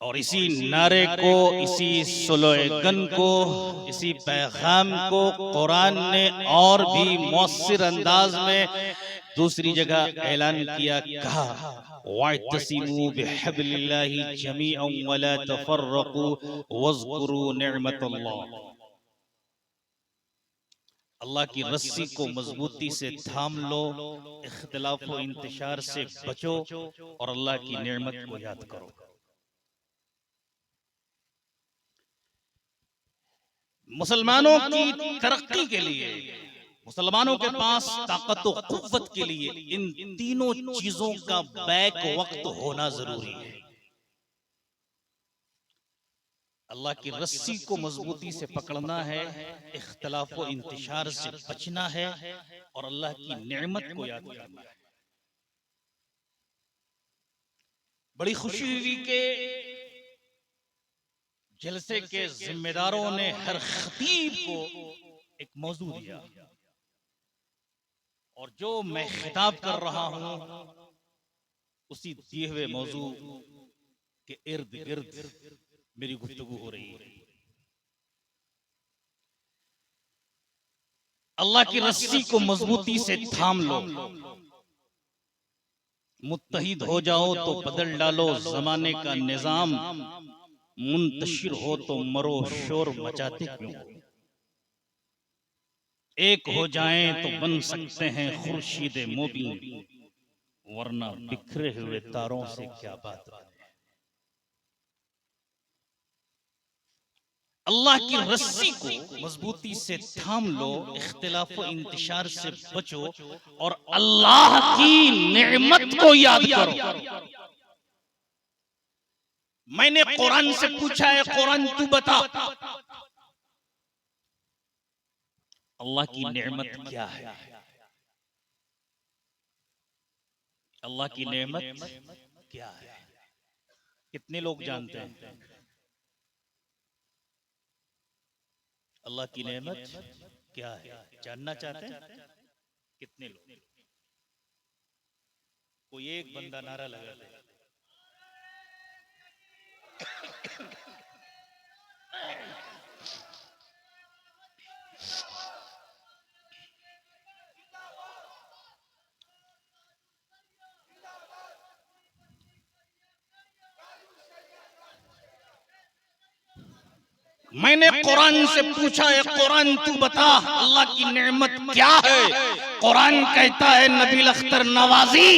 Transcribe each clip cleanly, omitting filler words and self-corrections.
और इसी नारे को, इसी स्लोगन को, इसी पैगाम को कुरान ने और भी मौसर अंदाज में दूसरी जगह ऐलान किया, कहा वअतसिमू बिहब्लिल्लाहि जमीअन वला तफर्रकू वज़कुरू निअमतल्लाह। अल्लाह की रस्सी को मजबूती से थाम लो, इख्तिलाफ व इंतशार से बचो और अल्लाह की नेमत को याद करो। मुसलमानों की तरक्की के लिए, मुसलमानों के पास ताकत व कुव्वत के लिए इन तीनों चीजों का बैक वक्त होना जरूरी है। अल्लाह की रस्सी को मजबूती से पकड़ना है, इख्तिलाफ व इंतशार से बचना है और अल्लाह की नेमत को याद करना है। बड़ी खुशी हुई कि जलसे के जिम्मेदारों ने हर खतीब को एक मौजू दिया और जो मैं खिताब कर रहा हूं उसी दिए हुए मौजू के इर्द गिर्द मेरी गुफ्तगू हो रही है। अल्लाह की रस्सी को मजबूती से थाम लो, मुत्तहिद हो जाओ तो बदल डालो जमाने का निजाम, मुंतशिर हो तो मरो शोर मचाते क्यों हो। एक हो जाएं तो बन सकते हैं खुर्शीद मुबीन, वरना बिखरे हुए तारों से क्या बात बने। अल्लाह की रस्सी को मजबूती से थाम लो, इख्तिलाफ व इंतशार से बचो और अल्लाह की नेमत को याद करो। मैंने कुरान से पूछा है, कुरान तू बता अल्लाह की नेमत क्या है। अल्लाह की नेमत क्या है, कितने लोग जानते हैं अल्लाह की नेमत क्या है? जानना चाहते हैं कितने लोग? कोई एक बंदा नारा लगा दे। मैंने कुरान से पूछा है, कुरान तू बता अल्लाह की नेमत क्या है। कुरान कहता है नबी अख्तर नवाजी,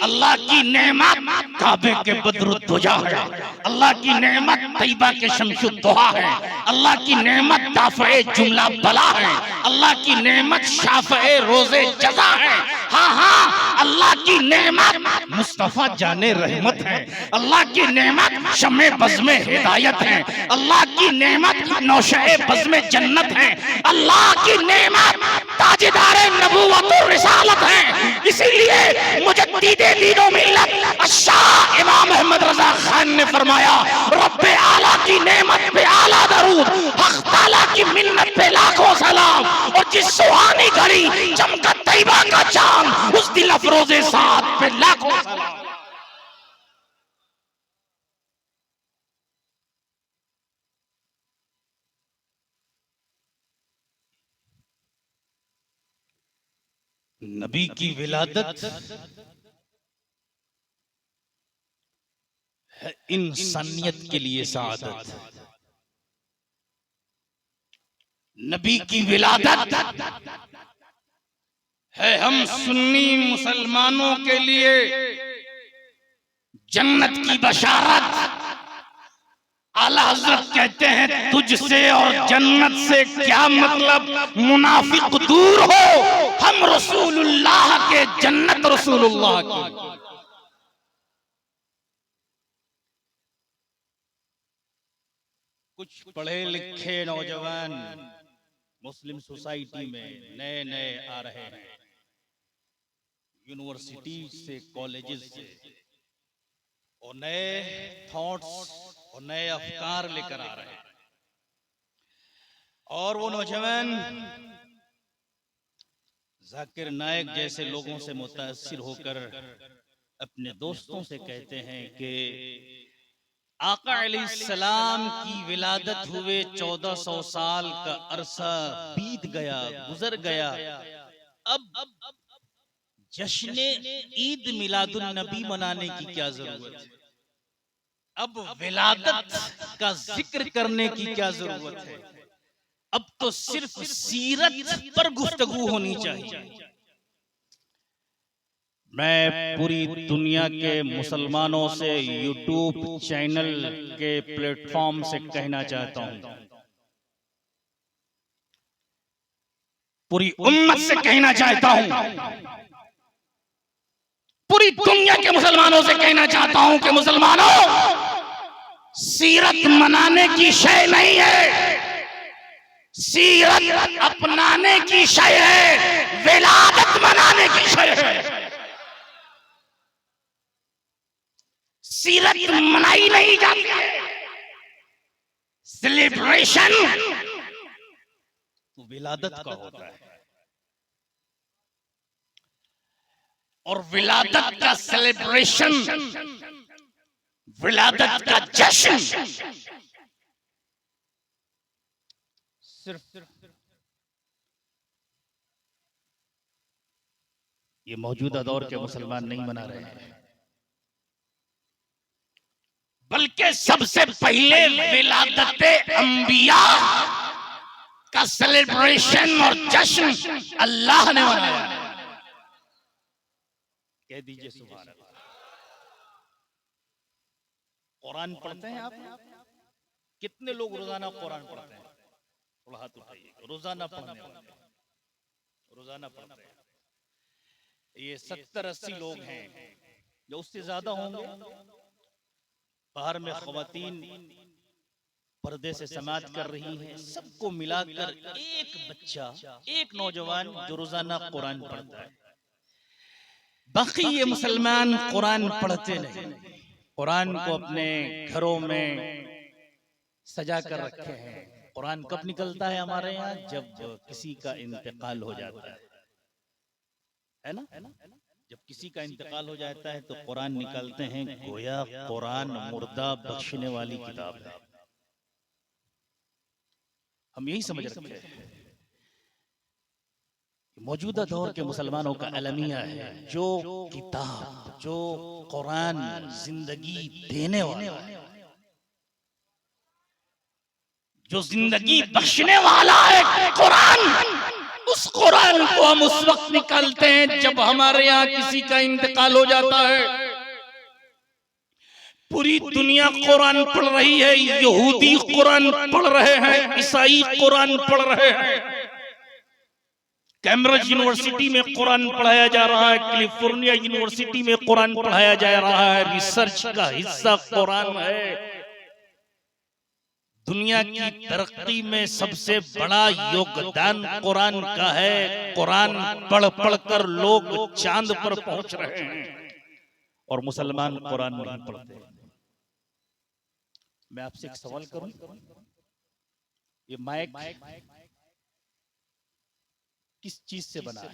अल्लाह की नेमत काबे के बद्रुद्दुजा है, अल्लाह की नेमत तैयबा के शमशुद्दुहा है, अल्लाह की नेमत दाफ़े जुमला बला है, अल्लाह की नेमत शाफ़े रोज़े जज़ा है। हाँ हाँ, अल्लाह की नेमत मुस्तफा जाने रहमत है, अल्लाह की नेमत शमे बज़ में हिदायत है, अल्लाह की नेमत नौशे बज़ में जन्नत है, अल्लाह की नेमत ताजदार नबूवत और रिसालत है। इसीलिए मुजद्दिदे दीनो मिल्लत शाह इमाम अहमद रजा खान ने फरमाया, रब्बे आला की नेमत पे आला दरूद, हक ताला की मिन्नत पे लाखों सलाम। और जिस सुहानी घड़ी चमका तैयबा का चांद, उस दिल अफरोज़े साथ पे लाखों सलाम। नबी की विलादत है इंसानियत के लिए सादत। नबी की विलादत है हम सुन्नी मुसलमानों के लिए जन्नत की बशारत। आला हज़रत कहते हैं तुझसे और जन्नत से क्या मतलब, मुनाफिक दूर हो, हम रसूलुल्लाह के, जन्नत रसूलुल्लाह की। कुछ पढ़े लिखे नौजवान मुस्लिम सोसाइटी में नए नए आ रहे हैं, यूनिवर्सिटी से, कॉलेजेस से, और नए थॉट्स और नए अफकार लेकर आ रहे हैं। और वो नौजवान जाकिर नायक जैसे लोगों से मुतासिर होकर अपने दोस्तों से कहते हैं कि आका अलैहिस्सलाम की विलादत हुए 1400 साल का अरसा बीत गया, गुजर गया। अब जश्न ईद मिलादुन नबी मनाने की क्या जरूरत है? अब विलादत का जिक्र करने की क्या जरूरत है? अब तो सिर्फ सीरत पर गुफ्तगू होनी चाहिए। मैं पूरी दुनिया के मुसलमानों से यूट्यूब चैनल के प्लेटफॉर्म से कहना चाहता हूं, पूरी उम्मत से कहना चाहता हूं, पूरी दुनिया के मुसलमानों से कहना चाहता हूं कि मुसलमानों, सीरत मनाने की शय नहीं है, सीरत अपनाने की शय है, विलादत मनाने की शय है। सीरत मनाई नहीं जाती है, सेलिब्रेशन तो विलादत का होता है। और विलादत का सेलिब्रेशन, विलादत का जश्न सिर्फ ये मौजूदा दौर के मुसलमान नहीं मना रहे हैं, बल्कि सबसे पहले विलादत अंबिया का सेलिब्रेशन और जश्न अल्लाह ने मनाया। कह दीजिए सुभान अल्लाह। कुरान पढ़ते हैं आप? कितने लोग रोजाना कुरान पढ़ते हैं? थोड़ा हाथ उठाइए। रोजाना पढ़ने वाले, रोजाना पढ़ते हैं ये 70-80 लोग हैं, या उससे ज्यादा होंगे। बाहर में ख़वातीन पर्दे से समात कर रही हैं, सबको मिलाकर एक बच्चा, एक नौजवान जो रोजाना कुरान पढ़ता है। बाकी ये मुसलमान कुरान पढ़ते नहीं, कुरान को अपने घरों में सजा कर रखे हैं। कुरान कब निकलता है हमारे यहाँ? जब किसी का इंतकाल हो जाता है ना? जब किसी का इंतकाल हो जाता है तो कुरान निकालते हैं, गोया कुरान मुर्दा बख्शने वाली किताब है। हम यही समझ रखते हैं। मौजूदा दौर के मुसलमानों का अलमिया है, जो किताब, जो कुरान जिंदगी देने वाला है, जो जिंदगी बख्शने वाला है कुरान, उस कुरान को हम उस वक्त निकालते हैं जब हमारे यहाँ किसी का इंतकाल हो जाता है। पूरी दुनिया कुरान पढ़ रही है, यहूदी कुरान पढ़ रहे हैं, ईसाई कुरान पढ़ रहे हैं। कैम्ब्रिज यूनिवर्सिटी में कुरान पढ़ाया जा रहा है, कैलिफोर्निया यूनिवर्सिटी में कुरान पढ़ाया जा रहा है। रिसर्च का हिस्सा कुरान है। दुनिया की तरक्की में सबसे बड़ा योगदान कुरान का है। कुरान पढ़ पढ़ कर लोग चांद पर पहुंच रहे हैं और मुसलमान कुरान नहीं पढ़ते। मैं आपसे एक सवाल करूं, ये माइक किस चीज से बना है?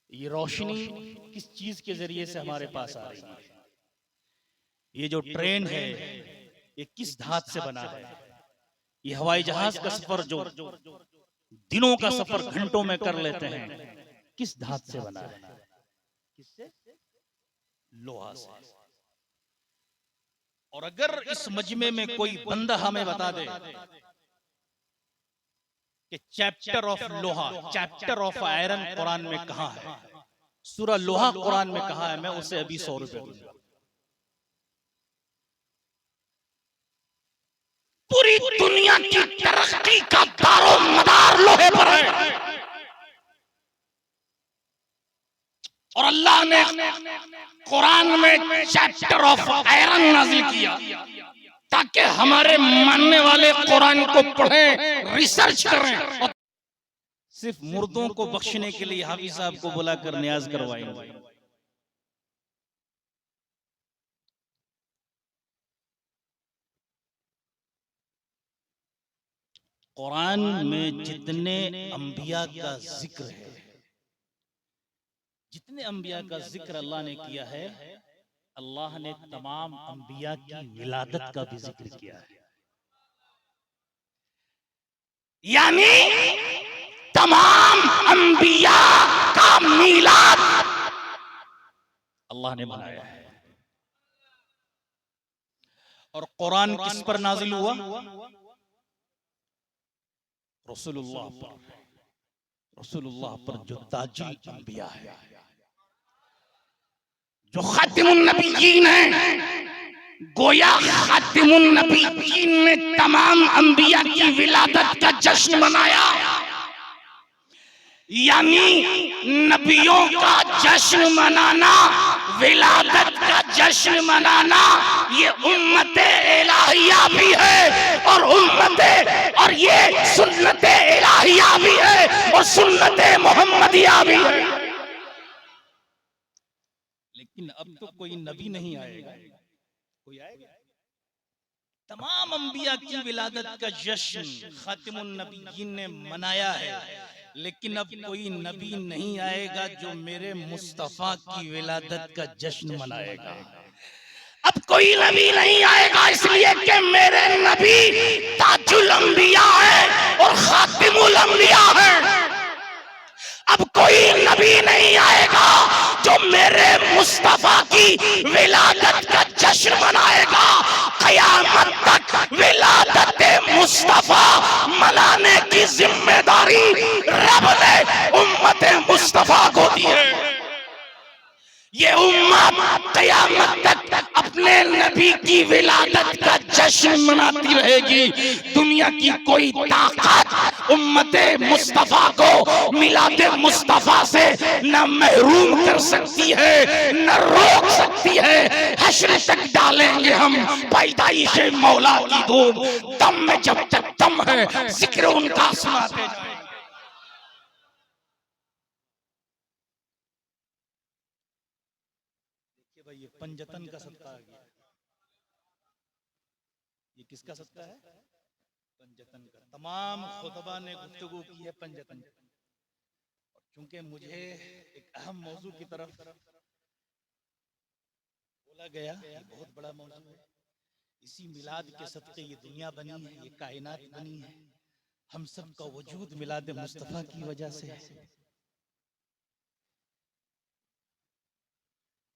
ये रोशनी किस चीज के जरिए से हमारे पास आ रही है? ये जो ट्रेन है ये किस धात से बना है? ये हवाई जहाज का सफर जो दिनों का सफर घंटों में कर लेते हैं, किस धात से बना है? किससे? लोहा से। और अगर इस मजमे में कोई बंदा हमें बता दे कि चैप्टर ऑफ लोहा, चैप्टर ऑफ आयरन कुरान में कहां है, सूरह लोहा कुरान में कहां है, मैं उसे अभी 100 रुपए दूंगा। पूरी दुनिया की तरक्की का दारो मदार लोहे पर है और अल्लाह ने कुरान में चैप्टर ऑफ आयरन नाज़िल किया ताकि हमारे मानने वाले कुरान को पढ़ें, रिसर्च करें और सिर्फ मुर्दों को बख्शने के लिए हाफिज साहब को बुलाकर नियाज करवाएंगे। कुरान में जितने अंबिया का जिक्र है, जितने अंबिया का जिक्र अल्लाह ने किया है, अल्लाह ने तमाम अंबिया की विलादत का भी जिक्र किया है, यानी तमाम अंबिया का मीलाद अल्लाह ने मनाया है। और कुरान किस पर नाजिल हुआ? रसूलुल्लाह पर। रसूलुल्लाह पर जो ताजुल अंबिया है, जो खातिमुन नबिय्यीन है, गोया खातिमुन नबिय्यीन ने तमाम अंबिया की विलादत का जश्न मनाया। यानी नबियों का जश्न मनाना, विलादत का जश्न मनाना, ये उम्मते इलाहिया भी है और ये सुन्नते इलाहिया भी है और सुन्नते मोहम्मदिया भी है। लेकिन अब तो कोई नबी नहीं आएगा, कोई आएगा? तमाम अंबिया की विलादत का जश्न खातिमुन नबिय्यीन ने मनाया है, लेकिन अब कोई नबी नहीं आएगा जो मेरे मुस्तफा की विलादत का जश्न मनाएगा। अब कोई नबी नहीं आएगा इसलिए कि मेरे नबी ताजुल अंबिया है और खातिमुल अंबिया है। अब कोई नबी नहीं आएगा जो मेरे मुस्तफा की विलादत का जश्न मनाएगा। क़यामत तक विलादत मुस्तफा मनाने की जिम्मेदारी रब ने उम्मत मुस्तफा को दी है। ये उम्मत क़यामत तक अपने नबी की विलादत का जश्न मनाती रहेगी। दुनिया की कोई ताकत उम्मते मुस्तफा को मिलादे मुस्तफा से न महरूम कर सकती है, न रोक सकती है। हश्र तक डालेंगे हम पैदाइश मौला की धूम, दम में जब तक दम है जिक्र उनका सुनाते जाएंगे। भाई ये पंजतन का सदका आ गया। ये किसका सदका है? पंजतन का। तमाम खुतबा ने गुफ्तगू की है पंजतन। और चूंकि मुझे एक अहम मौजू की तरफ बोला गया, ये बहुत बड़ा मौजू है। इसी मिलाद के सदके ये दुनिया बनी है, ये कायनात बनी है। हम सब का वजूद मिलाद मुस्तफा की वजह से है।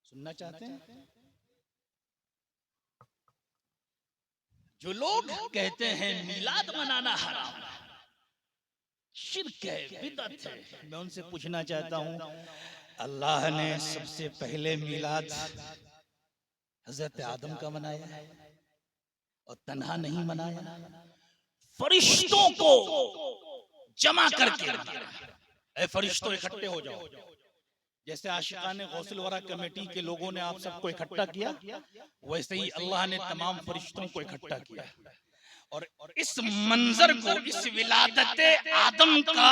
सुनना चाहते हैं? जो लोग कहते हैं मिलाद मनाना हराम है, शिर्क है, बिदअत है, मैं उनसे पूछना चाहता हूं, अल्लाह ने सबसे पहले मिलाद हजरत आदम का मनाया और तन्हा नहीं मनाया, फरिश्तों को जमा करके मनाया। ऐ फरिश्तों इकट्ठे हो जाओ। जैसे आशिकाने गौसुल वरा कमेटी के लोगों ने आप सबको इकट्ठा किया, वैसे ही अल्लाह ने तमाम फरिश्तों को इकट्ठा किया। और इस मंजर को, इस विलादत आदम का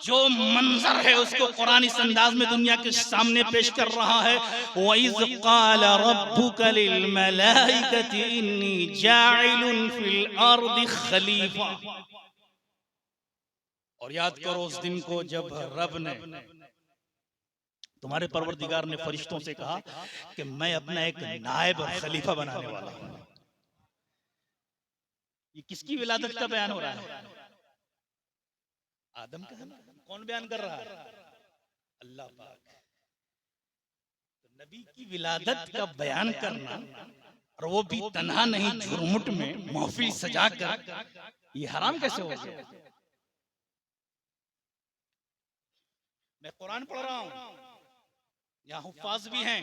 जो मंजर है, उसको कुरान इस अंदाज में दुनिया के सामने पेश कर रहा है। वइज़ क़ाल रब्बुका लिल मलाइकति इन्नी जाइलुन फिल अर्दि खलीफा। और याद करो उस दिन को जब रब ने, तुम्हारे परवरदिगार ने फरिश्तों से कहा कि मैं अपना एक नायब और खलीफा बनाने वाला हूं। ये किसकी विलादत का बयान हो रहा है? आदम का है ना? कौन बयान कर रहा है? अल्लाह पाक। तो नबी की विलादत का बयान करना, और वो भी तन्हा नहीं, झुरमुट में महफिल सजा कर, ये हराम कैसे हो गया? मैं कुरान पढ़ रहा हूं, यहाँ हुफ्फाज भी हैं।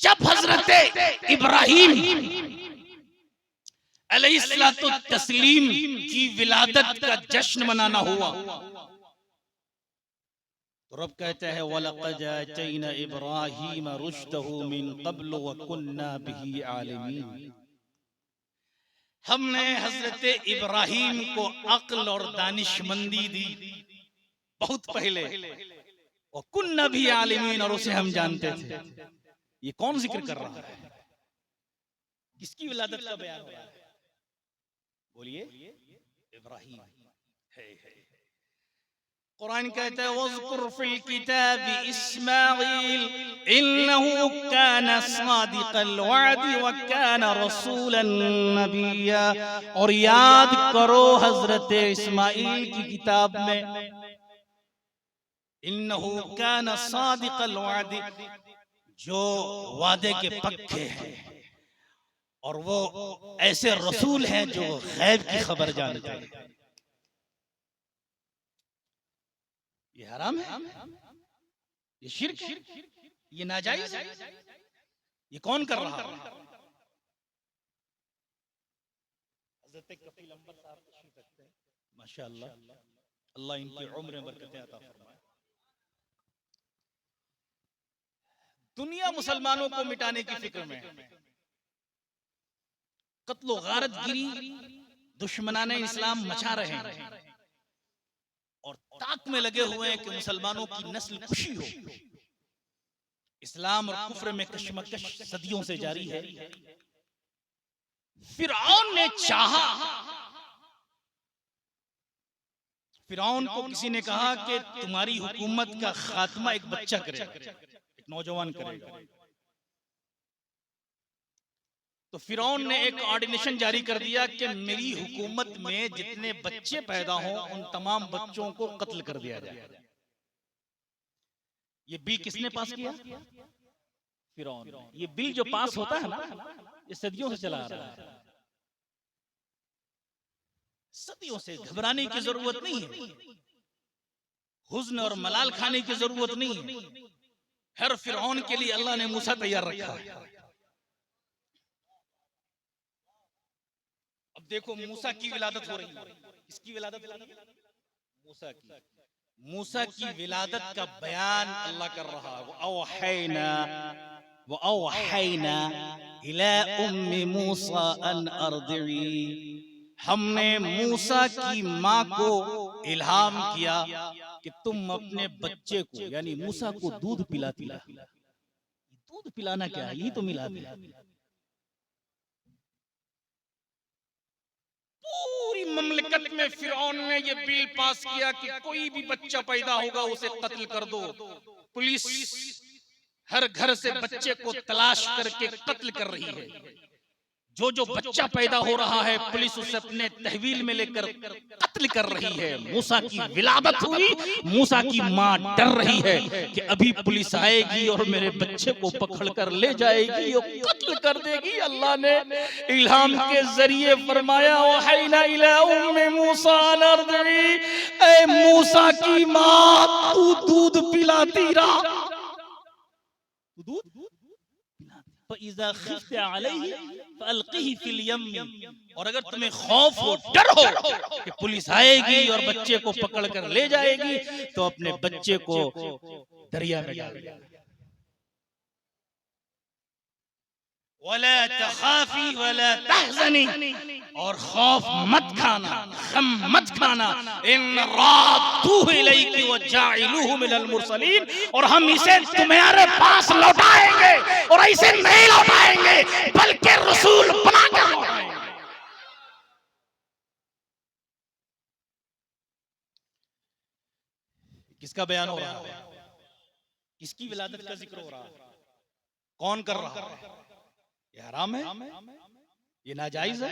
जब हजरत इब्राहिम अलैहिस्सलातु तस्लीम की विलादत का जश्न मनाना हुआ, तो रब कहते हैं वलक़द आतैना इब्राहीम रुश्दहु मिन क़ब्ल व कुन्ना बिही आलिमीन। हमने हजरत इब्राहिम को अक्ल और दानिशमंदी दी बहुत पहले, और कुन्ना भी आलिमीन, और उसे हम जानते थे। ये कौन जिक्र कर रहा है? किसकी विलादत का बयान हो रहा है? बोलिए। इब्राहिम है। कुरान कहता है वज़कुर फिल किताबि इस्माईल इन्नहु काना सादिक़ल वअद व काना रसूलन नबिय्या। और याद करो हजरत इस्माईल की किताब में, इन्नहु काना सादिक़ल वअद, जो वादे के पक्के हैं, और वो ऐसे रसूल हैं जो गैब की खबर जानते हैं। ये हराम है, ये शिर्क है, ये नाजायज है। ये कौन कर रहा है? हज़रत कफील अंबर साहब तशरीफ रखते हैं, माशाअल्लाह, अल्लाह इनकी उम्र में बरकतें अता फरमाए। दुनिया मुसलमानों को मिटाने की फिक्र में, कत्लो गारत गिरी दुश्मनाने इस्लाम मचा रहे हैं और ताक में लगे हुए हैं कि मुसलमानों की नस्ल खुशी हो। इस्लाम और कुफ्र में कशमकश सदियों से जारी है। फिरौन ने चाहा, फिरौन को किसी ने कहा कि तुम्हारी हुकूमत का खात्मा एक बच्चा करेगा, एक नौजवान करेगा। तो फिरौन ने एक ऑर्डिनेशन जारी कर दिया कि मेरी हुकूमत में जितने बच्चे पैदा हों उन तमाम बच्चों को कत्ल कर दिया जाए। ये बिल किसने पास किया? फिरौन। ये बिल जो पास होता है ना, ये सदियों से चला आ रहा है, सदियों से। घबराने की जरूरत नहीं है, हुज्न और मलाल खाने की जरूरत नहीं है। हर फिरौन के लिए अल्लाह ने मूसा तैयार रखा है। देखो मूसा की विलादत हो रही है। किसकी विलादत? मूसा की। मूसा की विलादत का बयान अल्लाह कर रहा है। वो औहैना इला उम्मी मूसा अन अर्दिई, हमने मूसा की माँ को इल्हाम किया कि तुम अपने बच्चे को, यानी मूसा को दूध पिलाती रहो। दूध पिलाना क्या है? यही तो मिला दिया। पूरी ममलकत में फिरौन ने ये बिल पास किया कि कोई भी बच्चा पैदा होगा उसे कत्ल कर दो। पुलिस हर घर से बच्चे को तलाश करके कत्ल कर रही है। जो जो बच्चा पैदा हो रहा है पुलिस उसे अपने तहवील में लेकर कत्ल कर रही है। मूसा की विलादत हुई, मूसा की माँ डर रही है कि अभी पुलिस आएगी और मेरे बच्चे को पकड़ कर ले जाएगी और कत्ल कर देगी। अल्लाह ने इल्हाम के जरिए फरमाया वहैना इला उम्मी मूसा अन अर्दिई, ऐ मूसा की माँ तू दूध पिलाती रहा। दूध फ़इज़ा ख़िफ़्त अलैहि फ़अल्क़िही फ़िल यम्म, और अगर तुम्हें खौफ हो, डर हो कि पुलिस आएगी और बच्चे को पकड़ कर ले जाएगी, तो अपने बच्चे को दरिया में डाल दो। वला तख़ाफ़ी वला तहज़नी, और खौफ मत खाना, गम मत खाना। इन रादूहु इलैकि व जाइलूहु मिनल मुरसलीन, और हम इसे तुम्हारे पास लौटाएंगे, और ऐसे नहीं लौटाएंगे बल्कि रसूल बनाकर लौटाएंगे। किसका बयान हो रहा है? किसकी विलादत का जिक्र हो रहा है? कौन कर रहा है? ये हराम है, ये नाजायज है,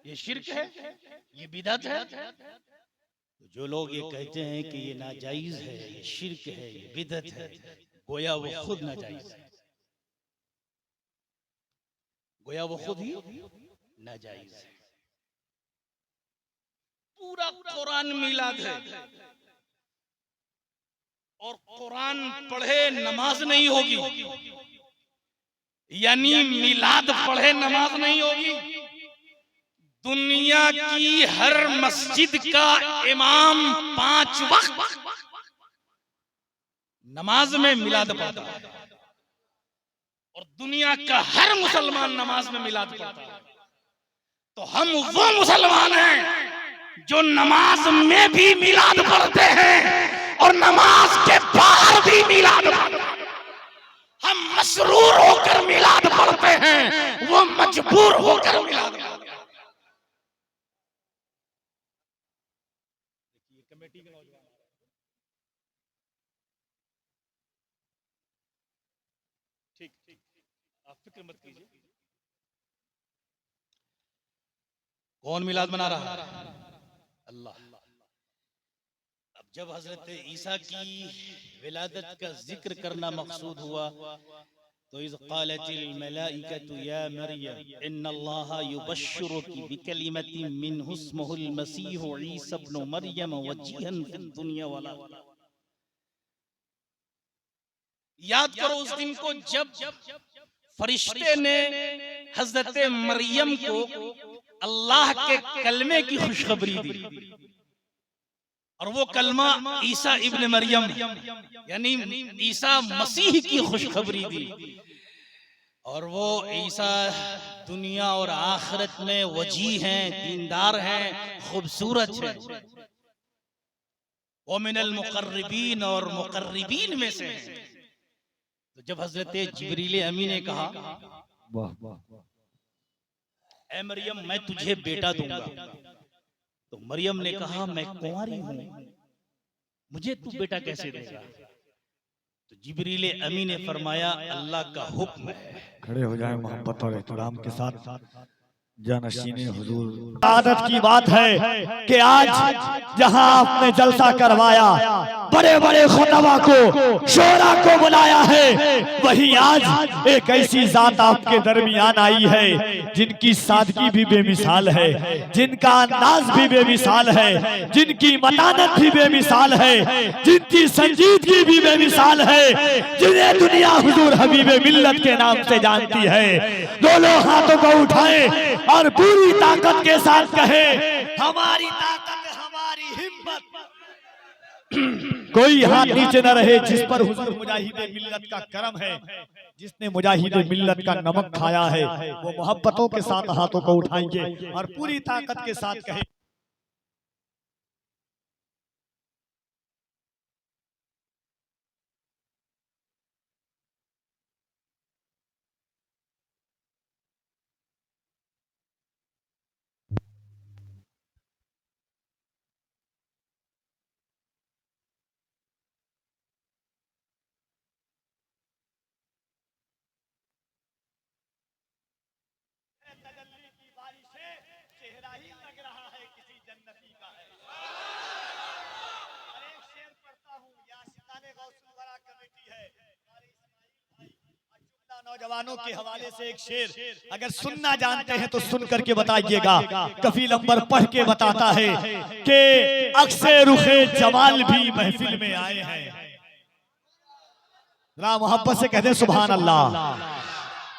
ये शिर्क है, ये बिदअत है। तो जो लोग ये कहते हैं कि ये नाजायज है, ये शिर्क है, ये बिदअत है, गोया वो खुद नाजायज है, गोया वो खुद ही नाजायज है। पूरा कुरान मिलाद है, और कुरान पढ़े नमाज नहीं होगी, यानी मिलाद पढ़े नमाज नहीं होगी। दुनिया की हर मस्जिद का इमाम 5 वक्त नमाज में मिलाद पढ़ता है, और दुनिया का हर मुसलमान नमाज में मिलाद पढ़ता है। तो हम वो मुसलमान हैं जो नमाज में भी मिलाद पढ़ते हैं और नमाज के बाहर भी मिलाद पढ़ते हैं। हम मसरूर होकर मिलाद पढ़ते हैं, वो मजबूर होकर मिलाद पढ़ते हैं। कमेटी के नौजवान ठीक, आप फिक्र मत कीजिए। कौन मिलाद मना रहा है? अल्लाह। अब जब हजरत ईसा की विलादत का जिक्र करना मकसूद हुआ तो इज़ क़ालतिल मलाइकतु या मरियम इन्नल्लाहा युबश्शिरुकी बिकलिमतिन मिन्हु इस्मुहुल मसीह ईसा इब्नु मरियम वजीहन फिद दुनिया वल आखिरह। याद करो उस दिन को जब फरिश्ते ने हजरत मरियम को अल्लाह के कलमे की खुशखबरी दी, और वो कलमा ईसा इब्न मरियम यानी ईसा मसीह की खुशखबरी दी। और वो ईसा दुनिया और आखिरत में वजी हैं, दीनदार हैं, खूबसूरत हैं, वो मिनल मुकर्रबीन और मुकर्रबीन में से हैं। तो जब हजरत जिब्रील अमीन ने कहा ऐ मरियम मैं तुझे बेटा दूंगा, तो मरियम ने कहा मैं कुंवारी हूं, मुझे तू बेटा कैसे देगा? तो जिब्रील अमीन ने फरमाया अल्लाह का हुक्म है। खड़े हो जाए मोहब्बत और एहतराम के साथ। जानशीने हुजूर आदत की बात है कि आज जहां आपने जलसा करवाया, बड़े बड़े खुतबा को, शोरा को बुलाया है, वही आज एक ऐसी जात आपके दरमियान आई है जिनकी सादगी भी बेमिसाल है, जिनका अंदाज भी बेमिसाल है, जिनकी मतानत भी बेमिसाल है, जिनकी संजीदगी भी बेमिसाल है, जिन्हें दुनिया हुजूर हबीबे मिल्लत के नाम से जानती है। दोनों हाथों को उठाएं और पूरी ताकत के साथ कहे हमारी ताकत, हमारी हिम्मत। कोई हाथ नीचे न रहे जिस पर हुजूर मुजाहिदे मिल्लत का करम है, जिसने मुजाहिदे मिल्लत का नमक खाया है, वो मोहब्बतों के साथ हाथों को उठाएंगे और पूरी ताकत के साथ कहे नौजवानों के हवाले से एक शेर अगर सुनना जानते हैं तो सुन करके बताइएगा। कफील अंबर पढ़ के बताता है कि अक्से रुखे जमाल भी महफिल में आए हैं। राम मोहब्बत से कहते सुभान अल्लाह।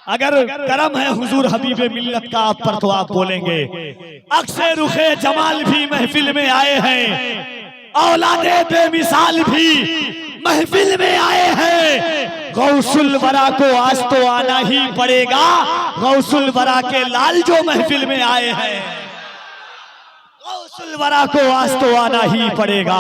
अगर करम है हुजूर हबीबे मिल्लत का आप पर तो आप बोलेंगे अक्से रुखे जमाल भी महफिल में आए हैं, औलादे बेमिसाल भी महफिल में आए हैं। गौसुल वरा को आज तो आना ही पड़ेगा, गौसुल वरा के लाल जो महफिल में आए हैं, गौसुल वरा को आज तो आना ही पड़ेगा,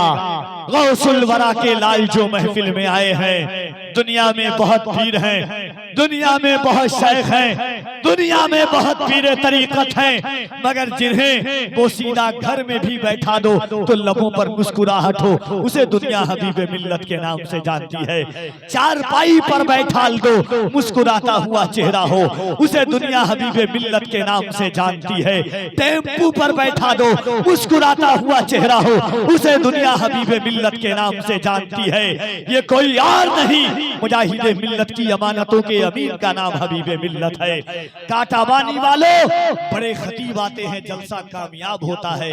गौसुल वरा के लाल जो महफिल में आए हैं। दुनिया में बहुत पीर हैं, दुनिया में बहुत शेख हैं, दुनिया में बहुत पीर तरीकत हैं, मगर जिन्हें वो सीधा घर में भी बैठा दो तो लबों पर मुस्कुराहट हो, उसे दुनिया हबीबे मिल्लत के नाम से जानती है। चारपाई पर बैठा दो मुस्कुराता हुआ चेहरा हो, उसे दुनिया हबीबे मिल्लत के नाम से जानती है। टेम्पू पर बैठा दो मुस्कुराता हुआ चेहरा हो, उसे दुनिया हबीबे मिल्लत के नाम से जानती है। ये कोई और नहीं, मुजाहिदे मिल्लत की अमानतों के अमीर का नाम हबीबे मिल्लत है। काटाबानी वालों, बड़े खतीब आते हैं जलसा कामयाब होता है,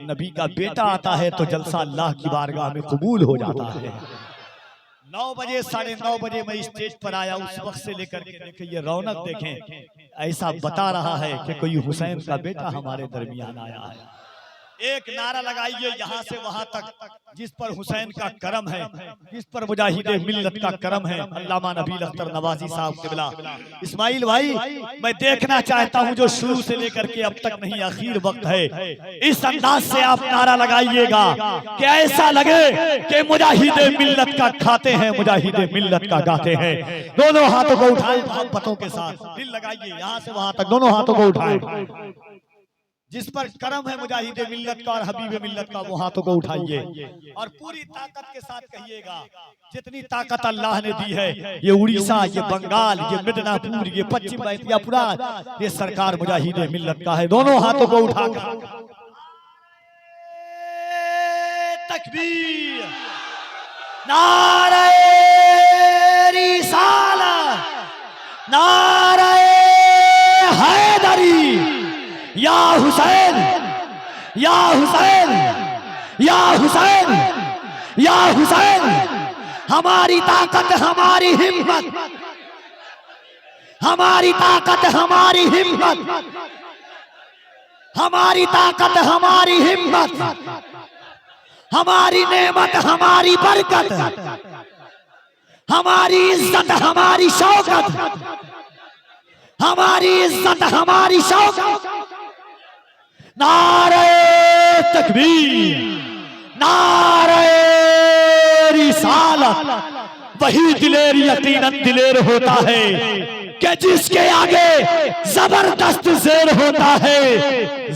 नबी का बेटा आता है तो जलसा अल्लाह की बारगाह में कबूल हो जाता है। 9 बजे 9:30 बजे मैं स्टेज पर आया, उस वक्त से लेकर के देखें ये रौनक देखें, ऐसा बता रहा है कि कोई हुसैन का बेटा हमारे दरमियान आया है। एक नारा लगाइए यहाँ से वहां तक, जिस पर हुसैन का करम है, जिस पर मुजाहिदे मिल्लत का करम है। अल्लामा नबील अख्तर नवाजी साहब क़िबला। इस्माइल भाई, मैं देखना चाहता हूँ जो शुरू से लेकर के अब तक नहीं, आखिर वक्त है, इस अंदाज से आप नारा लगाइएगा कि ऐसा लगे कि मुजाहिदे मिल्लत का खाते हैं, मुजाहिदे मिल्लत का गाते हैं। दोनों हाथों को उठाए मोहब्बतों के साथ, दिल लगाइए यहाँ से वहां तक, दोनों हाथों को उठाए। जिस पर करम है मुजाहिद मिल्लत का और हबीब मिल्लत का, वो हाथों को उठाइए और पूरी ताकत के साथ कहिएगा, जितनी ताकत अल्लाह ने दी है, ये उड़ीसा, ये बंगाल, ये मिदनापुर, ये पश्चिम बैतियापुरा, ये सरकार मुजाहिद मिल्लत का है। दोनों हाथों को उठाकर तकबीर, नारे रिसालत, नारे हैदरी, या हुसैन, या हुसैन, या हुसैन, या हुसैन। हमारी ताकत हमारी हिम्मत, हमारी ताकत हमारी हिम्मत, हमारी ताकत हमारी हिम्मत, हमारी नेमत हमारी बरकत, हमारी इज्जत हमारी शौकत, हमारी इज्जत हमारी शौकत। नारे तकबीर, नारे रिसालत। वही दिलेर यकीनन दिलेर होता है कि जिसके आगे जबरदस्त शेर होता है।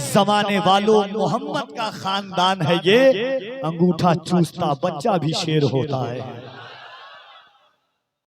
जमाने वालों, मोहम्मद का खानदान है ये, अंगूठा चूसता बच्चा भी शेर होता है।